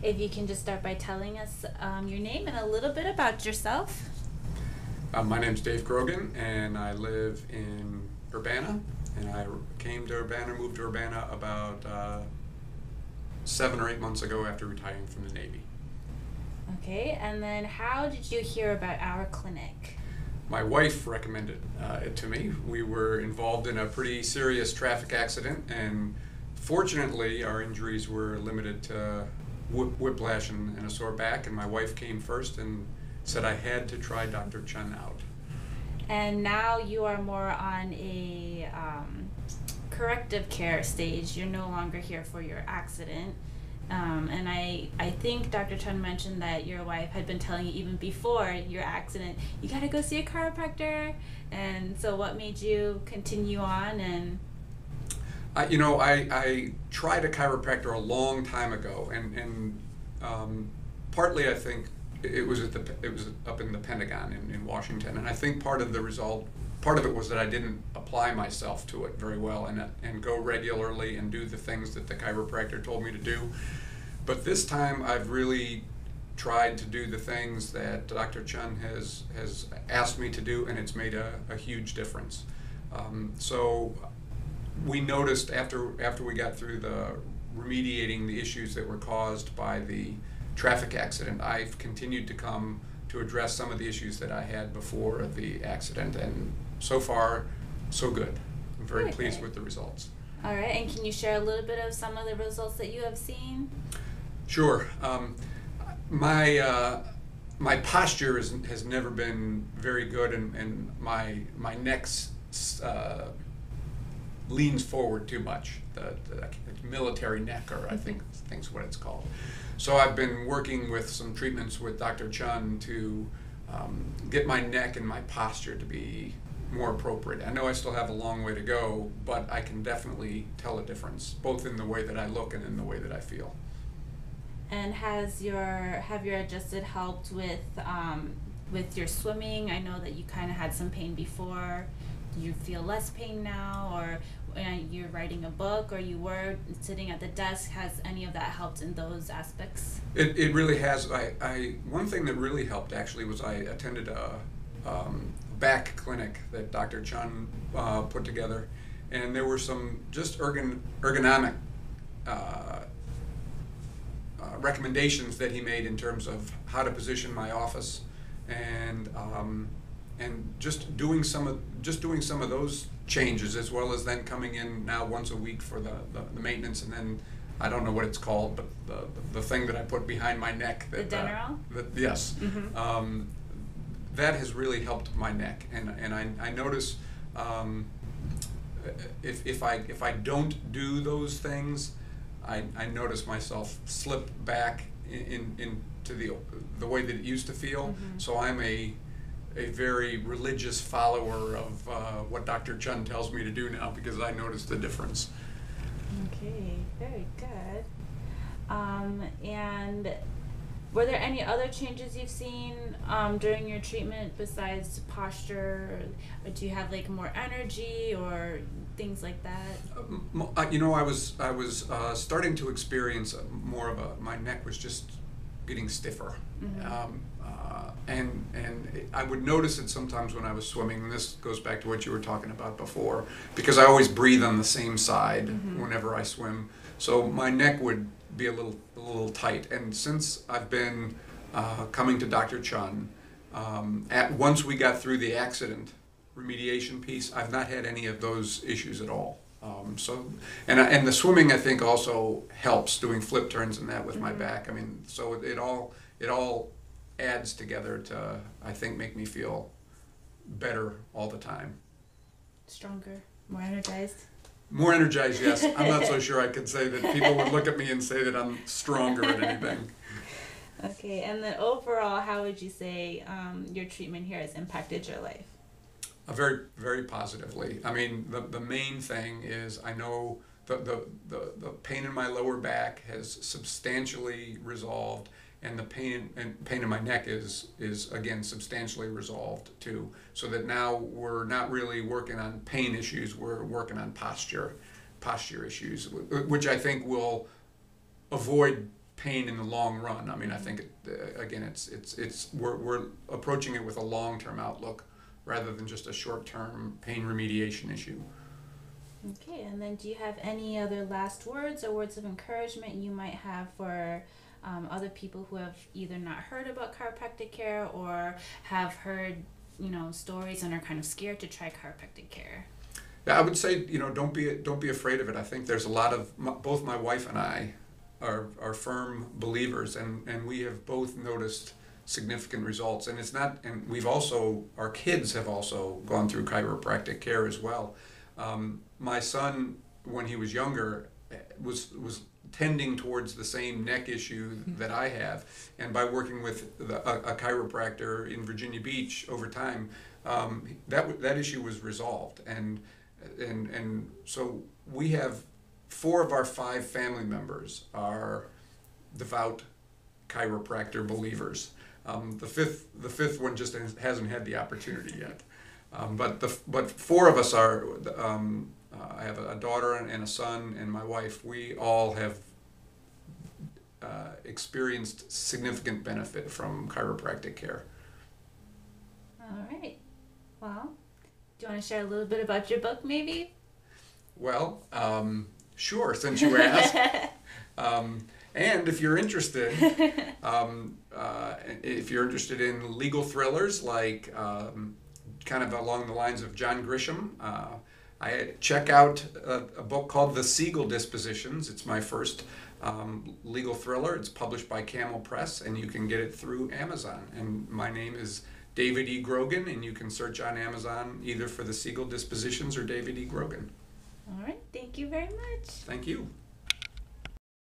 If you can just start by telling us your name and a little bit about yourself. My name's Dave Grogan, and I live in Urbana, and I came to Urbana, moved to Urbana about 7 or 8 months ago after retiring from the Navy. Okay, and then how did you hear about our clinic? My wife recommended it to me. We were involved in a pretty serious traffic accident, and fortunately our injuries were limited to whiplash and a sore back, and my wife came first and said I had to try Dr. Chun out. And now you are more on a corrective care stage. You're no longer here for your accident. And I think Dr. Chun mentioned that your wife had been telling you even before your accident, you gotta go see a chiropractor. And so what made you continue on? And I tried a chiropractor a long time ago, and partly I think it was up in the Pentagon in Washington, and I think part of it was that I didn't apply myself to it very well and go regularly and do the things that the chiropractor told me to do. But this time I've really tried to do the things that Dr. Chun has asked me to do, and it's made a huge difference. So we noticed after we got through the remediating the issues that were caused by the traffic accident, I've continued to come to address some of the issues that I had before the accident, and so far, so good. I'm very pleased with the results. All right, and can you share a little bit of some of the results that you have seen? Sure. My posture has never been very good, and my neck leans forward too much. The military neck, or I think's what it's called. So I've been working with some treatments with Dr. Chun to get my neck and my posture to be more appropriate. I know I still have a long way to go, but I can definitely tell a difference, both in the way that I look and in the way that I feel. And have your adjusted helped with your swimming? I know that you kind of had some pain before. Do you feel less pain now, or you're writing a book, or you were sitting at the desk? Has any of that helped in those aspects? It really has. One thing that really helped actually was I attended a back clinic that Dr. Chun put together, and there were some just ergonomic recommendations that he made in terms of how to position my office, and just doing some of those changes, as well as then coming in now once a week for the maintenance, and then I don't know what it's called, but the thing that I put behind my neck. The Deneral? Yes. Mm-hmm. That has really helped my neck, and I notice if I don't do those things, I notice myself slip back into the way that it used to feel. Mm-hmm. So I'm a very religious follower of what Dr. Chun tells me to do now, because I noticed the difference. Okay, very good. And were there any other changes you've seen during your treatment besides posture? Or do you have like more energy or things like that? I was starting to experience more of my neck was just getting stiffer. Mm-hmm. And I would notice it sometimes when I was swimming, and this goes back to what you were talking about before, because I always breathe on the same side. Mm-hmm. Whenever I swim, so my neck would be a little tight. And since I've been coming to Dr. Chun, once we got through the accident remediation piece, I've not had any of those issues at all. And the swimming, I think, also helps, doing flip turns and that with my back. I mean, so it all adds together to, I think, make me feel better all the time. Stronger, more energized. More energized, yes. I'm not so sure I could say that people would look at me and say that I'm stronger at anything. Okay, and then overall, how would you say your treatment here has impacted your life? Very, very positively. I mean, the main thing is I know the pain in my lower back has substantially resolved, and the pain in my neck is again substantially resolved too. So that now we're not really working on pain issues, we're working on posture issues, which I think will avoid pain in the long run. I mean, I think again, we're approaching it with a long-term outlook rather than just a short-term pain remediation issue. Okay, and then do you have any other last words or words of encouragement you might have for other people who have either not heard about chiropractic care or have heard, stories and are kind of scared to try chiropractic care? Yeah, I would say, don't be afraid of it. I think there's a lot of, both my wife and I are firm believers, and we have both noticed significant results. And our kids have also gone through chiropractic care as well. My son, when he was younger, was tending towards the same neck issue that I have, and by working with a chiropractor in Virginia Beach over time, that issue was resolved, and so we have 4 of our 5 family members are devout chiropractor believers. The fifth one just hasn't had the opportunity yet, but 4 of us are. I have a daughter and a son, and my wife. We all have experienced significant benefit from chiropractic care. All right. Well, do you want to share a little bit about your book, maybe? Well, sure, since you asked. And if you're interested, in legal thrillers like kind of along the lines of John Grisham, I check out a book called The Siegel Dispositions. It's my first legal thriller. It's published by Camel Press, and you can get it through Amazon. And my name is David E. Grogan, and you can search on Amazon either for The Siegel Dispositions or David E. Grogan. All right. Thank you very much. Thank you.